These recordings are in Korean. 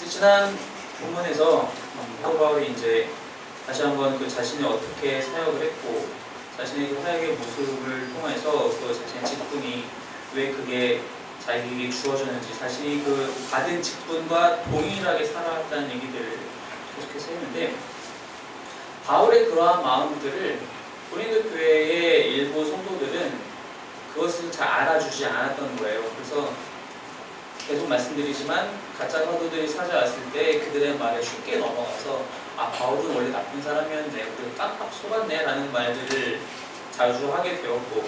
지난 본문에서 사도 바울이 이제 다시 한번 그 자신이 어떻게 사역을 했고 자신의 그 사역의 모습을 통해서 그 자신의 직분이 왜 그게 자기에게 주어졌는지 자신이 그 받은 직분과 동일하게 살아왔다는 얘기들을 계속해서 했는데 바울의 그러한 마음들을 고린도 교회의 일부 성도들은 그것을 잘 알아주지 않았던 거예요. 그래서 계속 말씀드리지만 가짜 사도들이 찾아왔을 때 그들의 말에 쉽게 넘어가서 바울은 원래 나쁜 사람이었네, 우리 깜빡 속았네 라는 말들을 자주 하게 되었고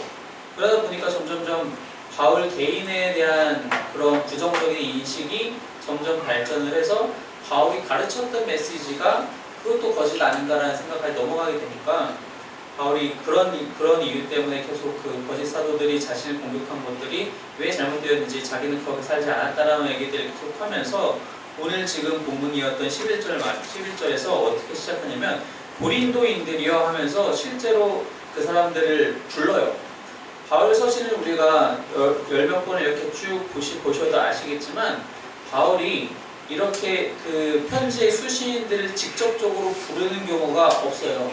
그러다 보니까 점점점 바울 개인에 대한 그런 부정적인 인식이 점점 발전을 해서 바울이 가르쳤던 메시지가 그것도 거짓 아닌가라는 생각까지 넘어가게 되니까 바울이 그런 이유 때문에 계속 그 거짓 사도들이 자신을 공격한 것들이 왜 잘못되었는지 자기는 그렇게 살지 않았다라는 얘기들을 계속 하면서 오늘 지금 본문이었던 11절에서 어떻게 시작하냐면 고린도인들이여 하면서 실제로 그 사람들을 불러요. 바울 서신을 우리가 열몇 번을 이렇게 쭉 보셔도 아시겠지만 바울이 이렇게 그 편지의 수신인들을 직접적으로 부르는 경우가 없어요.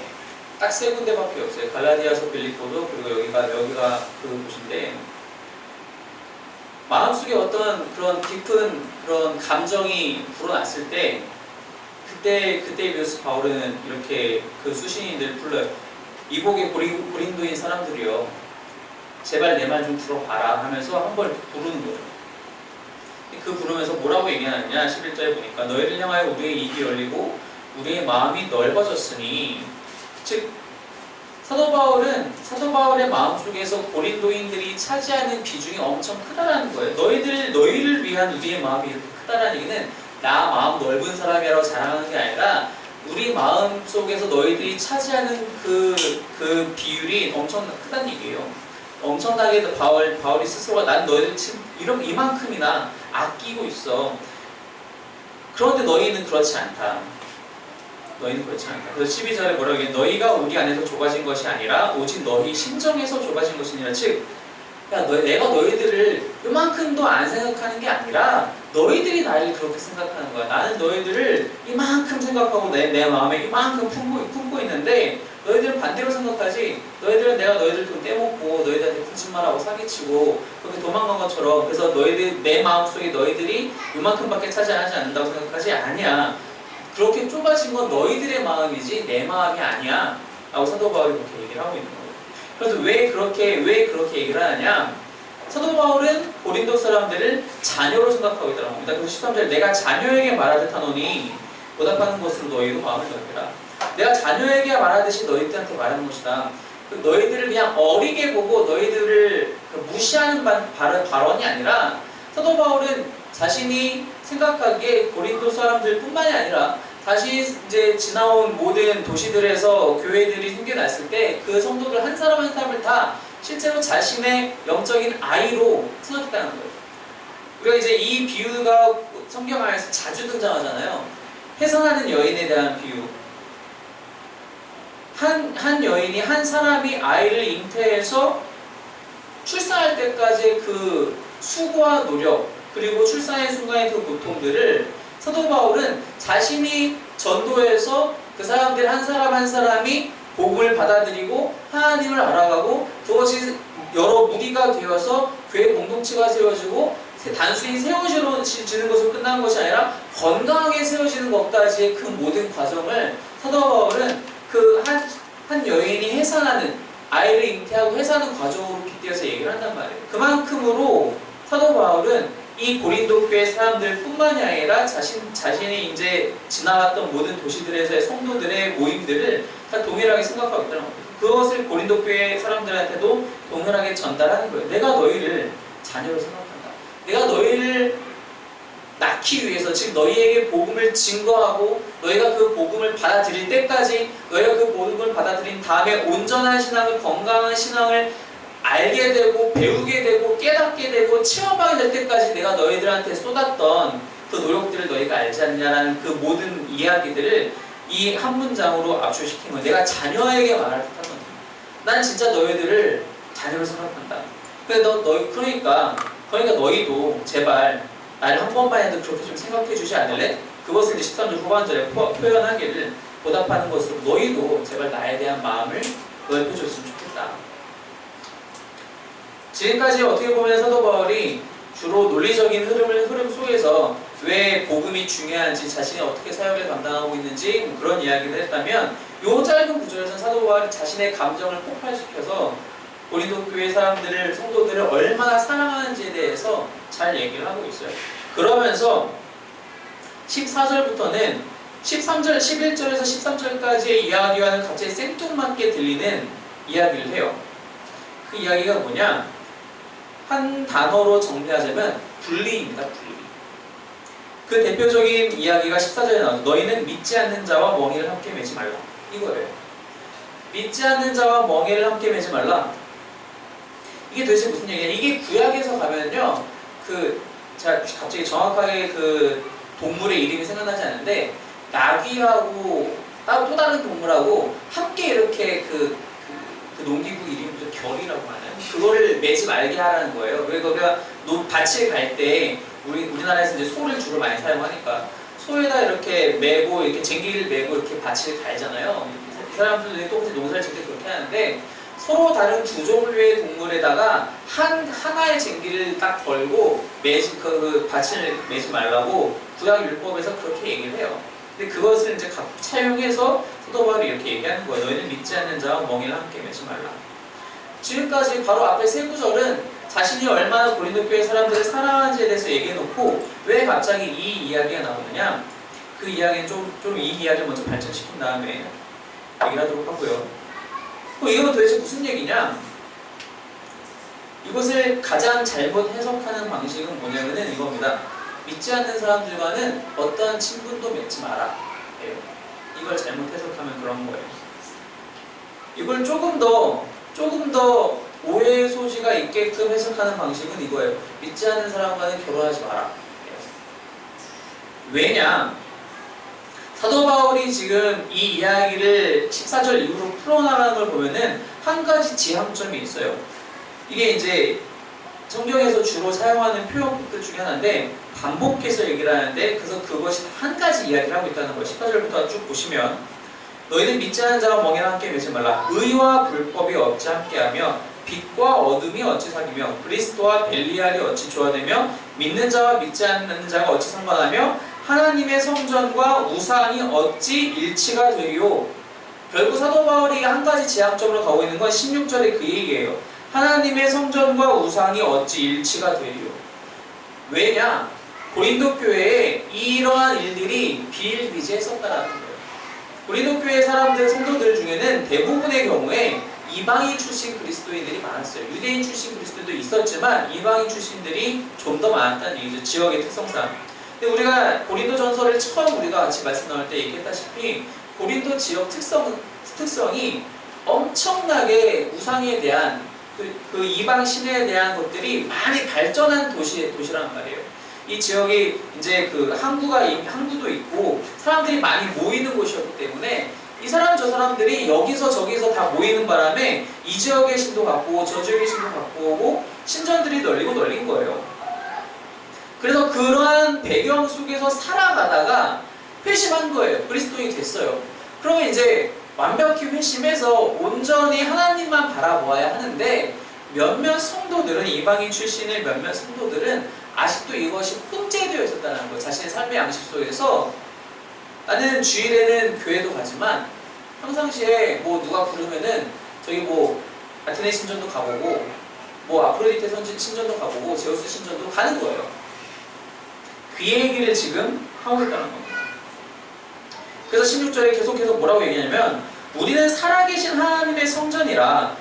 딱 세 군데밖에 없어요. 갈라디아서, 빌립보도, 그리고 여기가 그 곳인데 마음속에 어떤 그런 깊은 그런 감정이 불어났을 때 그때에 비해서 바울은 이렇게 그 수신인들을 불러요. 이복의 고린도인 사람들이요, 제발 내 말 좀 들어봐라 하면서 한번 부르는 거죠. 그 부르면서 뭐라고 얘기하느냐, 11절에 보니까 너희를 향하여 우리의 입이 열리고 우리의 마음이 넓어졌으니, 즉 사도 바울의 마음속에서 고린도인들이 차지하는 비중이 엄청 크다라는 거예요. 너희를 위한 우리의 마음이 이렇게 크다라는 얘기는 나 마음 넓은 사람이라고 자랑하는 게 아니라 우리 마음 속에서 너희들이 차지하는 그 비율이 엄청 크다는 얘기예요. 엄청나게 바울이 스스로가 난 너희들 지금 이만큼이나 아끼고 있어. 그런데 너희는 그렇지 않다. 그래서 12절에 뭐라고 얘기해? 너희가 우리 안에서 좁아진 것이 아니라 오직 너희 심정에서 좁아진 것이니라. 즉, 내가 너희들을 이만큼도 안 생각하는 게 아니라 너희들이 나를 그렇게 생각하는 거야. 나는 너희들을 이만큼 생각하고 내 마음에 이만큼 품고 있는데 너희들은 반대로 생각하지. 너희들은 내가 너희들 돈 떼먹고 너희들한테 거짓말하고 사기치고 그렇게 도망간 것처럼, 그래서 내 마음속에 너희들이 이만큼밖에 차지하지 않는다고 생각하지. 아니야. 그렇게 좁아진 건 너희들의 마음이지 내 마음이 아니야 라고 사도 바울이 그렇게 얘기를 하고 있는 거예요. 그래서 왜 그렇게 얘기를 하느냐, 사도 바울은 고린도 사람들을 자녀로 생각하고 있다는 겁니다. 그래서 13절에 내가 자녀에게 말하듯 하노니 보답하는 것으로 너희도 마음을 넓혀라. 내가 자녀에게 말하듯이 너희들한테 말하는 것이다. 너희들을 그냥 어리게 보고 너희들을 무시하는 발언이 아니라, 사도 바울은 자신이 생각하기에 고린도 사람들 뿐만이 아니라 다시 이제 지나온 모든 도시들에서 교회들이 생겨났을 때 그 성도들 한 사람 한 사람을 다 실제로 자신의 영적인 아이로 생각했다는 거예요. 우리가 이제 이 비유가 성경 안에서 자주 등장하잖아요. 해산하는 여인에 대한 비유. 한 여인이, 한 사람이 아이를 잉태해서 출산할 때까지 그 수고와 노력, 그리고 출산의 순간의 그 고통들을 사도 바울은 자신이 전도해서 그 사람들 한 사람 한 사람이 복음을 받아들이고 하나님을 알아가고 그것이 여러 무리가 되어서 교회 공동체가 세워지고 단순히 세워지는 것으로 끝나는 것이 아니라 건강하게 세워지는 것까지의 그 모든 과정을 사도 바울은 그 한 여인이 해산하는, 아이를 잉태하고 해산하는 과정으로 빗대어서 얘기를 한단 말이에요. 그만큼으로 사도 바울은 이 고린도 교회 사람들 뿐만이 아니라 자신이 이제 지나왔던 모든 도시들에서의 성도들의 모임들을 다 동일하게 생각하고 있다는 겁니다. 그것을 고린도 교회 사람들한테도 동일하게 전달하는 거예요. 내가 너희를 자녀로 생각한다. 내가 너희를 낳기 위해서, 즉 너희에게 복음을 증거하고 너희가 그 복음을 받아들일 때까지, 너희가 그 복음을 받아들인 다음에 온전한 신앙을, 건강한 신앙을 알게 되고 배우게 되고 깨닫게 되고 체험하게 될 때까지 내가 너희들한테 쏟았던 그 노력들을 너희가 알지 않냐라는 그 모든 이야기들을 이 한 문장으로 압축시킨 거예요. 내가 자녀에게 말할 듯한 겁니다. 난 진짜 너희들을 자녀로 생각한다. 그러니까 너희도 제발 나를 한 번만이라도 그렇게 좀 생각해 주지 않을래? 그것을 이제 13절 후반절에 표현하기를 보답하는 것으로 너희도 제발 나에 대한 마음을 넓혀줬으면 좋겠다. 지금까지 어떻게 보면 사도 바울이 주로 논리적인 흐름 속에서 왜 복음이 중요한지, 자신이 어떻게 사역을 감당하고 있는지 그런 이야기를 했다면, 이 짧은 구절에서는 사도 바울이 자신의 감정을 폭발시켜서 고린도 교회 사람들을, 성도들을 얼마나 사랑하는지에 대해서 잘 얘기를 하고 있어요. 그러면서 14절부터는 13절, 11절에서 13절까지의 이야기와는 갑자기 생뚱맞게 들리는 이야기를 해요. 그 이야기가 뭐냐? 한 단어로 정리하자면 분리입니다. 분리. 그 대표적인 이야기가 14절에 나오죠. 너희는 믿지 않는 자와 멍에를 함께 매지 말라. 이거예요. 믿지 않는 자와 멍에를 함께 매지 말라. 이게 도대체 무슨 얘기냐? 이게 구약에서 가면요, 제가 갑자기 정확하게 그 동물의 이름이 생각나지 않는데, 나귀하고 또 다른 동물하고 함께 이렇게 그 농기구 이름이 결이라고 하나요? 그거를 매지 말게 하라는 거예요. 그리고 우리가 밭을 갈 때 우리나라에서 이제 소를 주로 많이 사용하니까 소에다 이렇게 매고, 이렇게 쟁기를 매고 이렇게 밭을 갈잖아요. 이 사람들이 똑같이 농사를 짓을 때 그렇게 하는데, 서로 다른 두 종류의 동물에다가 하나의 쟁기를 딱 걸고 그 밭을 매지 말라고 구약 율법에서 그렇게 얘기를 해요. 근데 그것을 이제 차용해서 사도 바울이 이렇게 얘기하는 거예요. 너희는 믿지 않는 자와 멍에를 함께 매지 말라. 지금까지 바로 앞에 세 구절은 자신이 얼마나 고린도 교회 사람들을 사랑하는지에 대해서 얘기해놓고, 왜 갑자기 이 이야기가 나오느냐? 그 이야기는 이 이야기를 먼저 발전시킨 다음에 얘기를 하도록 하고요. 이건 도대체 무슨 얘기냐? 이것을 가장 잘못 해석하는 방식은 뭐냐면은 이겁니다. 믿지 않는 사람들과는 어떠한 친분도 맺지 마라. 이걸 잘못 해석하면 그런 거예요. 이걸 조금 더 오해의 소지가 있게끔 해석하는 방식은 이거예요. 믿지 않는 사람과는 결혼하지 마라. 왜냐? 사도 바울이 지금 이 이야기를 14절 이후로 풀어나가는 걸 보면은 한 가지 지향점이 있어요. 이게 이제 성경에서 주로 사용하는 표현들 중에 하나인데, 반복해서 얘기를 하는데, 그래서 그것이 한 가지 이야기를 하고 있다는 거예요. 14절부터 쭉 보시면, 너희는 믿지 않는 자와 멍에를 함께 매지 말라. 의와 불법이 어찌 함께하며 빛과 어둠이 어찌 사귀며 그리스도와 벨리알이 어찌 조화되며 믿는 자와 믿지 않는 자가 어찌 상관하며 하나님의 성전과 우상이 어찌 일치가 되리요. 결국 사도 바울이 한 가지 지향점으로 가고 있는 건 16절의 그 얘기예요. 하나님의 성전과 우상이 어찌 일치가 되리요. 왜냐? 고린도 교회에 이러한 일들이 비일비재했었다라는 거예요. 고린도 교회 사람들, 성도들 중에는 대부분의 경우에 이방인 출신 그리스도인들이 많았어요. 유대인 출신 그리스도인도 있었지만 이방인 출신들이 좀 더 많았다는 얘기죠. 지역의 특성상. 근데 우리가 고린도 전서를 처음 우리가 같이 말씀 나눌 때 얘기했다시피, 고린도 지역 특성이 엄청나게 우상에 대한 그 이방 신에 대한 것들이 많이 발전한 도시란 말이에요. 이 지역이 이제 그 항구도 있고 사람들이 많이 모이는 곳이었기 때문에 이 사람 저 사람들이 여기서 저기서 다 모이는 바람에 이 지역의 신도 갖고 오고 저 지역의 신도 갖고 오고 신전들이 널린 거예요. 그래서 그러한 배경 속에서 살아가다가 회심한 거예요. 그리스도인이 됐어요. 그러면 이제 완벽히 회심해서 온전히 하나님만 바라보아야 하는데, 몇몇 성도들은, 이방인 출신의 몇몇 성도들은 아직도 이것이 혼재되어 있었다는 거예요. 자신의 삶의 양식 속에서 나는 주일에는 교회도 가지만 평상시에 뭐 누가 부르면은 저기 뭐 아테네 신전도 가보고 뭐 아프로디테 신전도 가보고 제우스 신전도 가는 거예요. 그 얘기를 지금 하고 있다는 겁니다. 그래서 16절에 계속해서 뭐라고 얘기하냐면, 우리는 살아계신 하나님의 성전이라.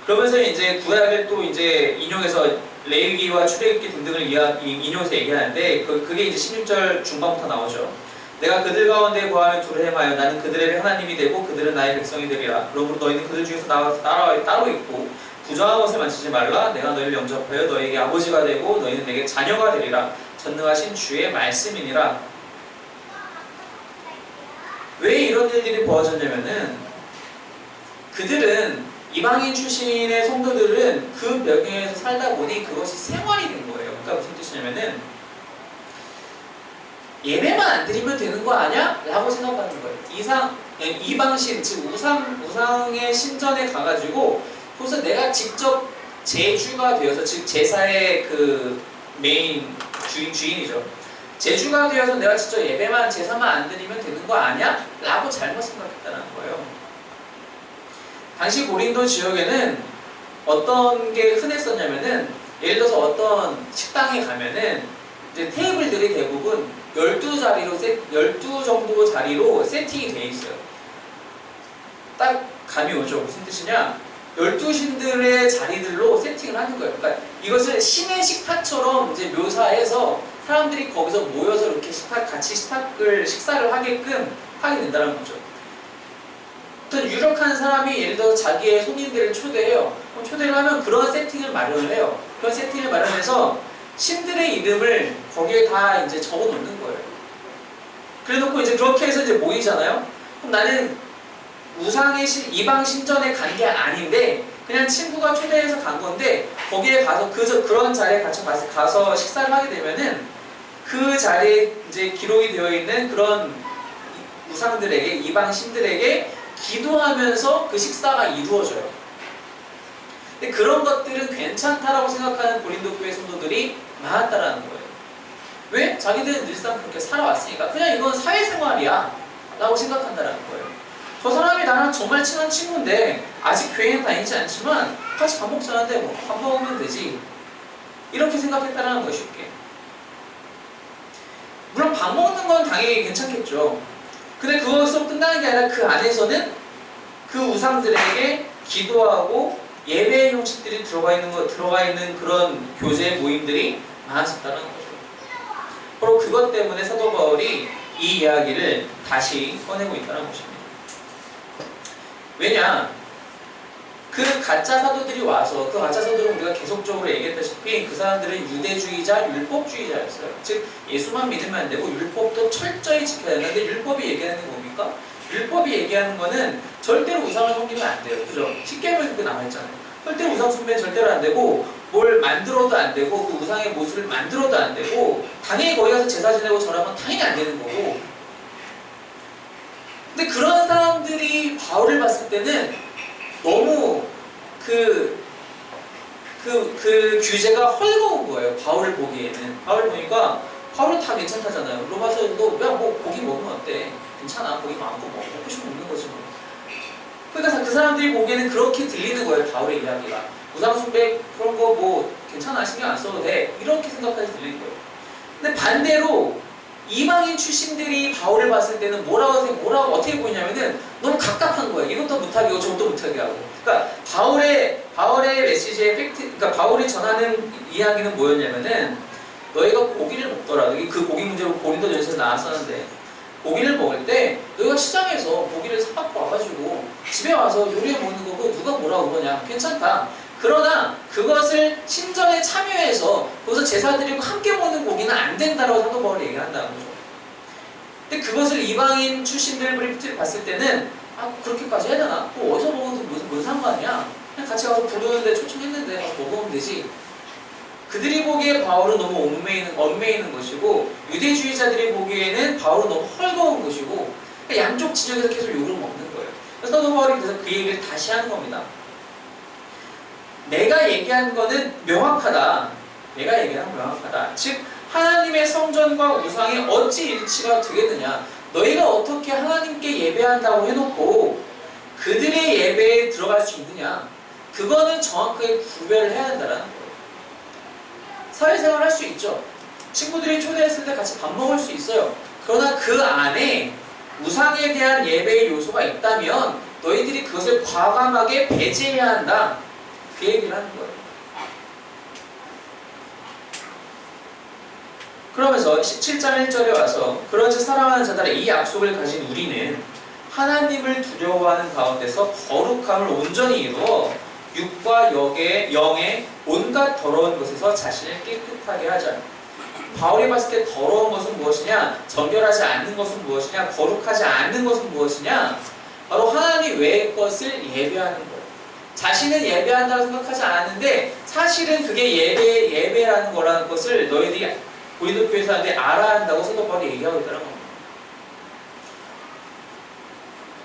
그러면서 이제 구약을 또 이제 인용해서 레위기와 출애굽기 등등을 인용해서 얘기하는데, 그게 이제 16절 중반부터 나오죠. 내가 그들 가운데 거하며 둘을 행하여 나는 그들의 하나님이 되고 그들은 나의 백성이 되리라. 그러므로 너희는 그들 중에서 따로 있고 부정한 것을 만지지 말라. 내가 너희를 영접하여 너희에게 아버지가 되고 너희는 내게 자녀가 되리라. 전능하신 주의 말씀이니라. 왜 이런 일들이 벌어졌냐면은, 그들은 이방인 출신의 성도들은 그 배경에서 살다 보니 그것이 생활이 된 거예요. 그러니까 무슨 뜻이냐면은, 예배만 안 드리면 되는 거 아니야? 라고 생각하는 거예요. 이방신, 즉 우상의 신전에 가가지고 거기서 내가 직접 제주가 되어서, 즉 제사의 그 메인 주인이죠. 제주가 되어서 내가 직접 예배만, 제사만 안 드리면 되는 거 아니야? 라고 잘못 생각했다는 거예요. 당시 고린도 지역에는 어떤 게 흔했었냐면은, 예를 들어서 어떤 식당에 가면은 이제 테이블들이 대부분 12 정도 자리로 세팅이 되어 있어요. 딱 감이 오죠. 무슨 뜻이냐? 12신들의 자리들로 세팅을 하는 거예요. 그러니까 이것을 신의 식탁처럼 이제 묘사해서 사람들이 거기서 모여서 이렇게 같이 식사를 하게끔 하게 된다는 거죠. 어떤 유력한 사람이 예를 들어서 자기의 손님들을 초대해요. 그럼 초대를 하면 그런 세팅을 마련을 해요. 그런 세팅을 마련해서 신들의 이름을 거기에 다 이제 적어 놓는 거예요. 그래 놓고 이제 그렇게 해서 이제 모이잖아요. 그럼 나는 우상의 이방 신전에 간 게 아닌데 그냥 친구가 초대해서 간 건데 거기에 가서 그런 자리에 가서 식사를 하게 되면은 그 자리에 이제 기록이 되어 있는 그런 우상들에게, 이방 신들에게 기도하면서 그 식사가 이루어져요. 근데 그런 것들은 괜찮다라고 생각하는 고린도 교회 성도들이 많았다라는 거예요. 왜? 자기들은 늘상 그렇게 살아왔으니까 그냥 이건 사회생활이야 라고 생각한다라는 거예요. 저 사람이 나랑 정말 친한 친구인데 아직 교회는 다니지 않지만 같이 밥 먹자는데 뭐 밥 먹으면 되지, 이렇게 생각했다라는 거예요. 쉽게. 물론 밥 먹는 건 당연히 괜찮겠죠. 근데 그것으로 끝나는 게 아니라 그 안에서는 그 우상들에게 기도하고 예배의 형식들이 들어가 있는 그런 교제 모임들이 많았었다는 거죠. 바로 그것 때문에 사도 바울이 이 이야기를 다시 꺼내고 있다는 것입니다. 왜냐? 그 가짜 사도들이 와서, 그 가짜 사도들은 우리가 계속적으로 얘기했다시피 그 사람들은 유대주의자, 율법주의자였어요. 즉 예수만 믿으면 안 되고 율법도 철저히 지켜야 되는데, 율법이 얘기하는 게 뭡니까? 율법이 얘기하는 거는 절대로 우상을 섬기면 안 돼요. 그죠? 십계명에 그렇게 나와있잖아요. 절대로 우상 숭배는 절대로 안 되고, 뭘 만들어도 안 되고, 그 우상의 모습을 만들어도 안 되고, 당연히 거기 가서 제사 지내고 절하면 당연히 안 되는 거고. 근데 그런 사람들이 바울을 봤을 때는 너무 그 규제가 헐거운 거예요. 바울을 보기에는. 바울을 보니까 바울은 다 괜찮다잖아요. 로마서 뭐 고기 먹으면 어때? 괜찮아. 고기 마음껏 먹고 싶으면 먹는 거지 뭐. 그러니까 그 사람들이 보기에는 그렇게 들리는 거예요. 바울의 이야기가. 우상숭배 그런 거 뭐 괜찮아. 신경 안 써도 돼. 이렇게 생각까지 들리는 거예요. 근데 반대로 이방인 출신들이 바울을 봤을 때는 어떻게 보이냐면은 너무 갑갑한 거예요. 이것도 못하게 하고 저것도 못하게 하고. 그러니까 바울의 메시지의 그러니까 바울이 전하는 이야기는 뭐였냐면은, 너희가 고기를 먹더라도, 그 고기 문제로 고린도전서에서 나왔었는데, 고기를 먹을 때 너희가 시장에서 고기를 사갖고 와가지고 집에 와서 요리해 먹는 거고 누가 뭐라고 그러냐, 괜찮다. 그러나 그것을 신전에 참여해서 거기서 제사 드리고 함께 먹는 고기는 안 된다라고 사도 바울이 얘기한다는 거죠. 근데 그것을 이방인 출신들이 봤을 때는 그렇게까지 해야 되나? 뭐 어디서 먹어도 뭔 상관이야? 그냥 같이 가서 부르는데 초청했는데 가서 먹으면 되지. 그들이 보기에 바울은 너무 얽매이는 것이고, 유대주의자들이 보기에는 바울은 너무 헐거운 것이고, 그러니까 양쪽 지역에서 계속 욕을 먹는 거예요. 그래서 사도 바울이 그래서 그 얘기를 다시 하는 겁니다. 내가 얘기한 거는 명확하다. 즉 하나님의 성전과 우상이 어찌 일치가 되겠느냐. 너희가 어떻게 하나님께 예배한다고 해놓고 그들의 예배에 들어갈 수 있느냐. 그거는 정확하게 구별을 해야 된다는 거예요. 사회생활 할 수 있죠. 친구들이 초대했을 때 같이 밥 먹을 수 있어요. 그러나 그 안에 우상에 대한 예배의 요소가 있다면 너희들이 그것을 과감하게 배제해야 한다. 그 얘기를 하는 거예요. 그러면서 17장 1절에 와서 그런즉 사랑하는 자들의 이 약속을 가진 우리는 하나님을 두려워하는 가운데서 거룩함을 온전히 이루어 육과 영의 온갖 더러운 것에서 자신을 깨끗하게 하자. 바울이 봤을 때 더러운 것은 무엇이냐? 정결하지 않는 것은 무엇이냐? 거룩하지 않는 것은 무엇이냐? 바로 하나님 외의 것을 예배하는 거예요. 자신은 예배한다고 생각하지 않았는데 사실은 그게 예배라는 거라는 것을 너희들이 고린도 교회 사람들이 알아야 한다고 사도 바울이 얘기하고 있다는 겁니다.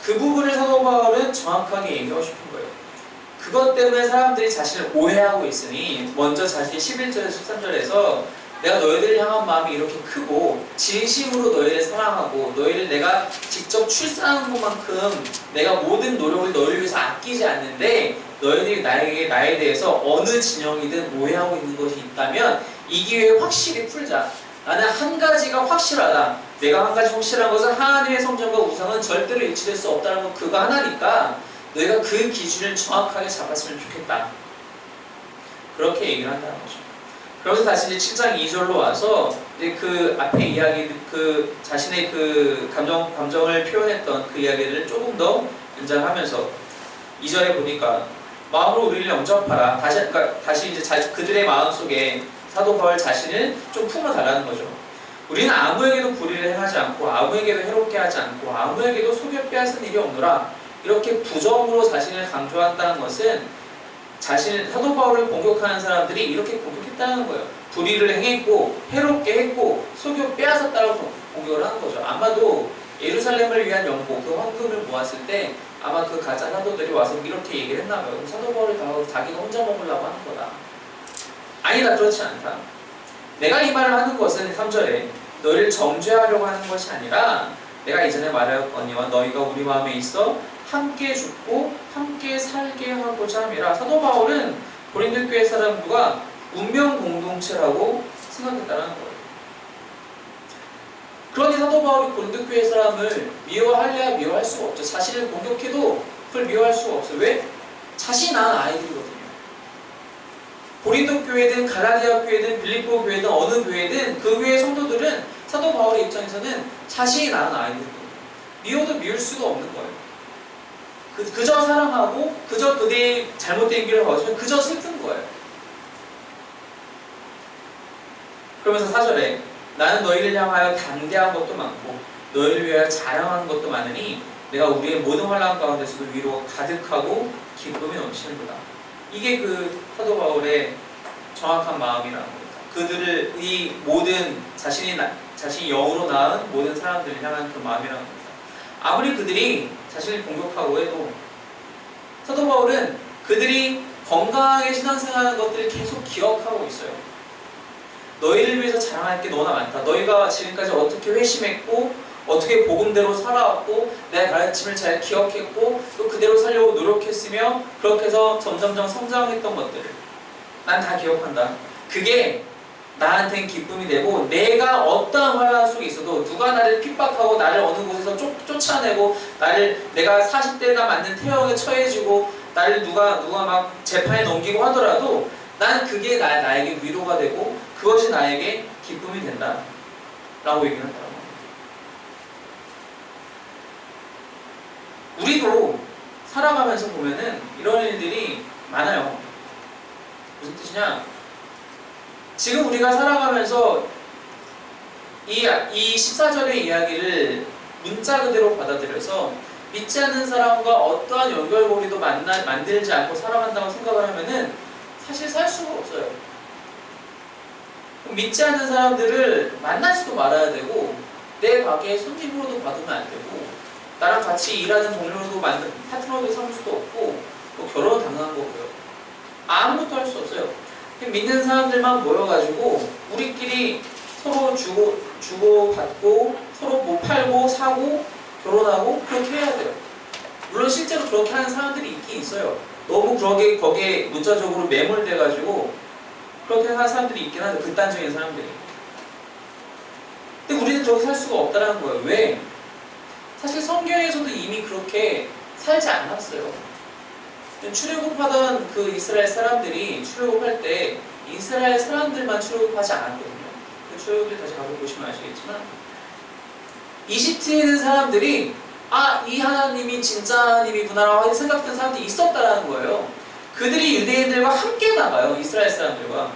그 부분을 사도 바울은 정확하게 얘기하고 싶은 거예요. 그것 때문에 사람들이 자신을 오해하고 있으니 먼저 자신이 11절에서 13절에서 내가 너희들을 향한 마음이 이렇게 크고 진심으로 너희를 사랑하고 너희를 내가 직접 출산한 것만큼 내가 모든 노력을 너희를 위해서 아끼지 않는데 너희들이 나에 대해서 어느 진영이든 오해하고 있는 것이 있다면 이 기회에 확실히 풀자. 나는 한 가지가 확실하다. 내가 한 가지 확실한 것은 하나님의 성전과 우상은 절대로 일치될 수 없다는 것 그거 하나니까 너희가 그 기준을 정확하게 잡았으면 좋겠다. 그렇게 얘기를 한다는 거죠. 그래서 다시 이제 7장 2절로 와서 이제 그 앞에 이야기, 그 자신의 그 감정을 표현했던 그 이야기를 조금 더 연장하면서 2절에 보니까 마음으로 우리를 영접하라. 다시 이제 그들의 마음 속에 사도 바울 자신을 좀 품어달라는 거죠. 우리는 아무에게도 불의를 행하지 않고 아무에게도 해롭게 하지 않고 아무에게도 속여 빼앗은 일이 없노라. 이렇게 부정으로 자신을 강조한다는 것은 사도 바울을 공격하는 사람들이 이렇게 공격했다는 거예요. 불의를 행했고 해롭게 했고 속여 빼앗았다고 공격을 하는 거죠. 아마도 예루살렘을 위한 연고, 그 헌금을 모았을 때 아마 그 가짜 사도들이 와서 이렇게 얘기를 했나 봐요. 사도 바울이 자기가 혼자 먹으려고 하는 거다. 아니다, 그렇지 않다. 내가 이 말을 하는 것은 3절에 너희를 정죄하려고 하는 것이 아니라 내가 이전에 말하였거니와 너희가 우리 마음에 있어 함께 죽고 함께 살게 하고자 함이라. 사도 바울은 고린도 교회 사람들과 운명 공동체라고 생각했다는 거예요. 그러니 사도 바울이 고린도 교회 사람을 미워할래야 미워할 수가 없죠. 자신을 공격해도 그걸 미워할 수가 없어요. 왜? 자신이 낳은 아이들이거든요. 고린도 교회든 갈라디아 교회든 빌립보 교회든 어느 교회든 그 교회 성도들은 사도 바울의 입장에서는 자신이 낳은 아이들이거든요. 미워도 미울 수가 없는 거예요. 그저 사랑하고 그저 그들의 잘못된 길을 봐주면 그저 슬픈 거예요. 그러면서 4절에 나는 너희를 향하여 담대한 것도 많고 너희를 위하여 자랑하는 것도 많으니 내가 우리의 모든 환난 가운데서도 위로가 가득하고 기쁨이 넘치는구나. 이게 그 사도 바울의 정확한 마음이라는 겁니다. 그들을 이 모든 자신이 영으로 낳은 모든 사람들을 향한 그 마음이라는 겁니다. 아무리 그들이 자신을 공격하고 해도 사도 바울은 그들이 건강하게 신앙생활하는 것들을 계속 기억하고 있어요. 너희를 위해서 자랑할 게 너무나 많다. 너희가 지금까지 어떻게 회심했고 어떻게 복음대로 살아왔고 내 가르침을 잘 기억했고 또 그대로 살려고 노력했으며 그렇게 해서 점점점 성장했던 것들을 난 다 기억한다. 그게 나한테는 기쁨이 되고 내가 어떠한 환난 속에 있어도 누가 나를 핍박하고 나를 어느 곳에서 쫓아내고 내가 40대가 맞는 태형에 처해지고 나를 누가 막 재판에 넘기고 하더라도 난 그게 나에게 위로가 되고 그것이 나에게 기쁨이 된다 라고 얘기를 한다고 합니다. 우리도 살아가면서 보면은 이런 일들이 많아요. 무슨 뜻이냐? 지금 우리가 살아가면서 이 14절의 이야기를 문자 그대로 받아들여서 믿지 않는 사람과 어떠한 연결고리도 만들지 않고 살아간다고 생각을 하면은 사실 살 수가 없어요. 믿지 않는 사람들을 만나지도 말아야 되고 내 가게에 손님으로도 받으면 안 되고 나랑 같이 일하는 동료로도 파트너도 삼을 수도 없고 뭐 결혼은 당연한 거고요. 아무것도 할 수 없어요. 믿는 사람들만 모여가지고 우리끼리 서로 주고받고 서로 뭐 팔고 사고 결혼하고 그렇게 해야 돼요. 물론 실제로 그렇게 하는 사람들이 있긴 있어요. 너무 거기에 문자적으로 매몰돼가지고 그렇게 하는 사람들이 있긴 하죠. 극단적인 사람들이. 근데 우리는 그렇게 살 수가 없다는 거예요. 왜? 사실 성경에서도 이미 그렇게 살지 않았어요. 출애굽하던 그 이스라엘 사람들이 출애굽할 때 이스라엘 사람들만 출애굽하지 않았거든요. 그 출애굽을 다시 가서 보시면 아시겠지만 이집트에 있는 사람들이 이 하나님이 진짜 하나님이구나라고 생각했던 사람들이 있었다라는 거예요. 그들이 유대인들과 함께 나가요. 이스라엘 사람들과.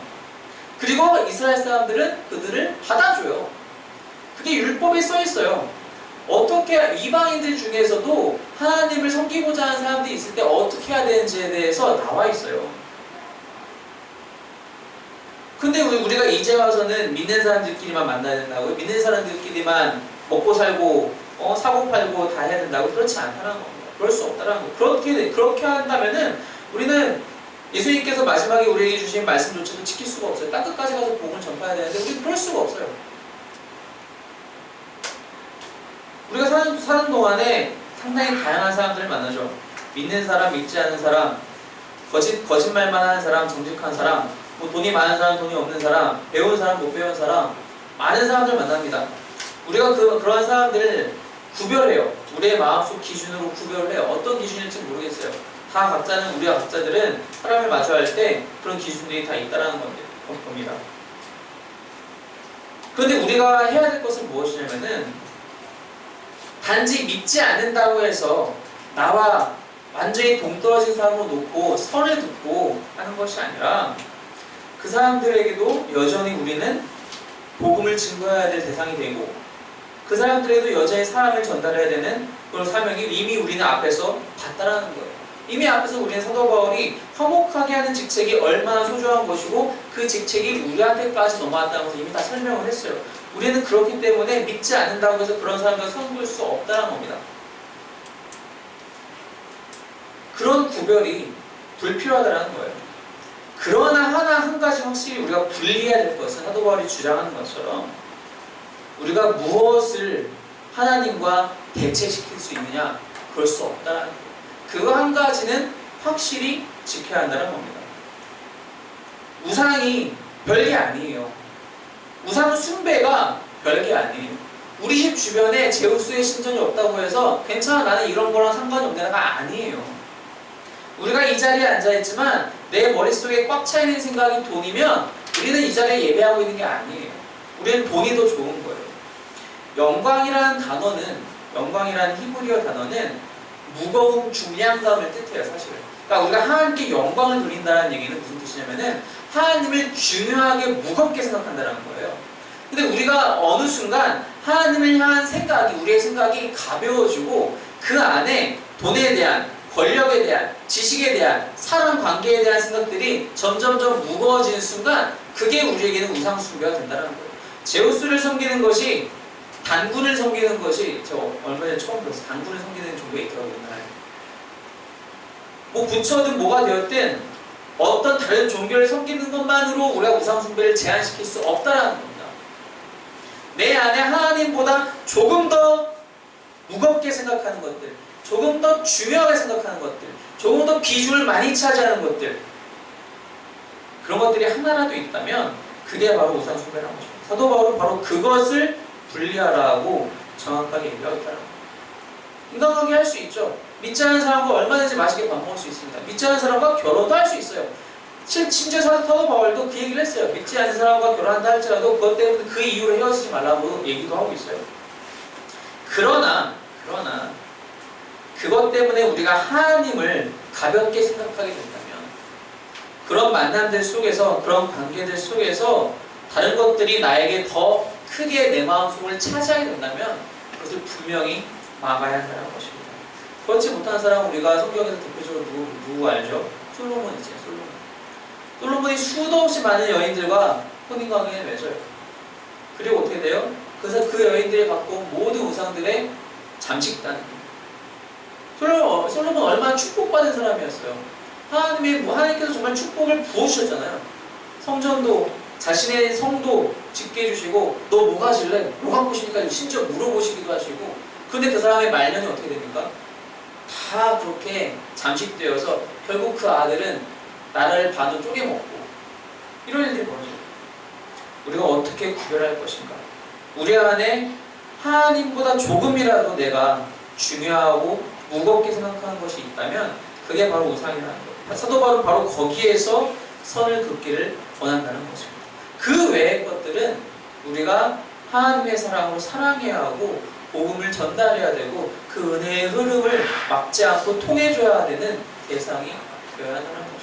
그리고 이스라엘 사람들은 그들을 받아줘요. 그게 율법에 써 있어요. 어떻게 이방인들 중에서도 하나님을 섬기고자 하는 사람들이 있을 때 어떻게 해야 되는지에 대해서 나와 있어요. 근데 우리가 이제 와서는 믿는 사람들끼리만 만나야 된다고, 믿는 사람들끼리만 먹고 살고 사고 팔고 다 해야 된다고, 그렇지 않다는 겁니다. 그럴 수 없다는 거. 그렇게 한다면은 우리는 예수님께서 마지막에 우리에게 주신 말씀조차도 지킬 수가 없어요. 땅 끝까지 가서 복음을 전파해야 되는데 우리 그럴 수가 없어요. 우리가 사는 동안에 상당히 다양한 사람들을 만나죠. 믿는 사람, 믿지 않는 사람, 거짓말만 하는 사람, 정직한 사람, 뭐 돈이 많은 사람, 돈이 없는 사람, 배운 사람, 못 배운 사람, 많은 사람들 만납니다. 우리가 그러한 사람들을 구별해요. 우리의 마음속 기준으로 구별을 해요. 어떤 기준일지 모르겠어요. 우리가 각자들은 사람을 마주할 때 그런 기준들이 다 있다라는 겁니다. 그런데 우리가 해야 될 것은 무엇이냐면은, 단지 믿지 않는다고 해서 나와 완전히 동떨어진 사람으로 놓고 선을 긋고 하는 것이 아니라, 그 사람들에게도 여전히 우리는 복음을 증거해야 될 대상이 되고, 그 사람들에게도 여전히 사랑을 전달해야 되는 그런 사명이 이미 우리는 앞에서 봤다라는 거예요. 이미 앞에서 우리는 사도 바울이 화목하게 하는 직책이 얼마나 소중한 것이고 그 직책이 우리한테까지 넘어왔다는 것을 이미 다 설명을 했어요. 우리는 그렇기 때문에 믿지 않는다고 해서 그런 사람들과 선볼 수 없다는 겁니다. 그런 구별이 불필요하다는 거예요. 그러나 한 가지 확실히 우리가 분리해야 될 것은, 사도 바울이 주장하는 것처럼 우리가 무엇을 하나님과 대체시킬 수 있느냐, 그럴 수 없다는 거예요. 그거 한 가지는 확실히 지켜야 한다는 겁니다. 우상이 별게 아니에요. 우상 숭배가 별게 아니에요. 우리 집 주변에 제우스의 신전이 없다고 해서 괜찮아, 나는 이런 거랑 상관이 없다가 아니에요. 우리가 이 자리에 앉아있지만 내 머릿속에 꽉 차있는 생각이 돈이면 우리는 이 자리에 예배하고 있는 게 아니에요. 우리는 돈이 더 좋은 거예요. 영광이라는 히브리어 단어는 무거운 중량감을 뜻해요, 사실은. 그러니까 우리가 하나님께 영광을 돌린다는 얘기는 무슨 뜻이냐면은 하나님을 중요하게 무겁게 생각한다는 거예요. 근데 우리가 어느 순간 하나님을 향한 우리의 생각이 가벼워지고 그 안에 돈에 대한, 권력에 대한, 지식에 대한, 사람 관계에 대한 생각들이 점점점 무거워지는 순간 그게 우리에게는 우상 숭배가 된다는 거예요. 제우스를 섬기는 것이, 단군을 섬기는 것이, 저 얼마 전에 처음 들었어요. 단군을 섬기는 종교가 있더라고요. 뭐 부처든 뭐가 되었든 어떤 다른 종교를 섬기는 것만으로 우리가 우상 숭배를 제한시킬 수 없다는 겁니다. 내 안에 하나님보다 조금 더 무겁게 생각하는 것들, 조금 더 중요하게 생각하는 것들, 조금 더 비중을 많이 차지하는 것들, 그런 것들이 하나라도 있다면 그게 바로 우상 숭배라는 거죠. 사도 바울은 바로 그것을 분리하라고 정확하게 얘기하고 있다는 겁니다. 인간관계 할 수 있죠. 믿지 않는 사람과 얼마든지 맛있게 밥 먹을 수 있습니다. 믿지 않는 사람과 결혼도 할 수 있어요. 심지어 사도 바울도 그 얘기를 했어요. 믿지 않는 사람과 결혼한다 할지라도 그것 때문에 그 이유로 헤어지지 말라고 얘기도 하고 있어요. 그러나 그것 때문에 우리가 하나님을 가볍게 생각하게 된다면, 그런 만남들 속에서, 그런 관계들 속에서 다른 것들이 나에게 더 크게 내 마음속을 차지하게 된다면 그것을 분명히 막아야 한다는 것입니다. 그렇지 못한 사람은 우리가 성경에서 대표적으로 누구 알죠? 솔로몬이죠. 솔로몬이 수도 없이 많은 여인들과 혼인관계에 맺어요. 그리고 어떻게 돼요? 그래서 그 여인들이 갖고 온 모든 우상들의 잠식단입니다. 솔로몬 얼마나 축복받은 사람이었어요. 하나님께서 정말 축복을 부어주셨잖아요. 성전도, 자신의 성도 짓게 해주시고, 너 뭐 가질래? 뭐 갖고 싶으니까 심지어 물어보시기도 하시고. 근데 그 사람의 말년이 어떻게 됩니까? 다 그렇게 잠식되어서 결국 그 아들은 나라를 반으로 쪼개먹고, 이런 일들이 벌어져요. 우리가 어떻게 구별할 것인가? 우리 안에 하나님보다 조금이라도 내가 중요하고 무겁게 생각하는 것이 있다면 그게 바로 우상이라는 거예요. 사도 바울은 바로 거기에서 선을 긋기를 원한다는 것입니다. 그 외의 것들은 우리가 하나님의 사랑으로 사랑해야 하고 복음을 전달해야 되고 그 은혜의 흐름을 막지 않고 통해줘야 되는 대상이 되어야 한다는 것입니다.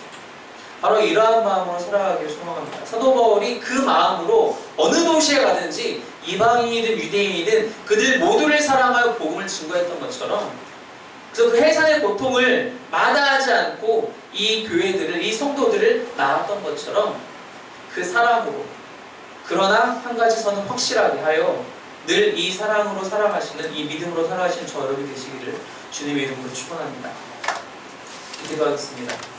바로 이러한 마음으로 살아가기를 소망합니다. 사도 바울이 그 마음으로 어느 도시에 가든지 이방인이든 유대인이든 그들 모두를 사랑하여 복음을 증거했던 것처럼, 그래서 그 해산의 고통을 마다하지 않고 이 교회들을, 이 성도들을 낳았던 것처럼 그 사랑으로, 그러나 한 가지서는 확실하게 하여 늘 이 사랑으로 살아가시는, 이 믿음으로 살아가시는 저 여러분이 되시기를 주님의 이름으로 축원합니다. 기도하겠습니다.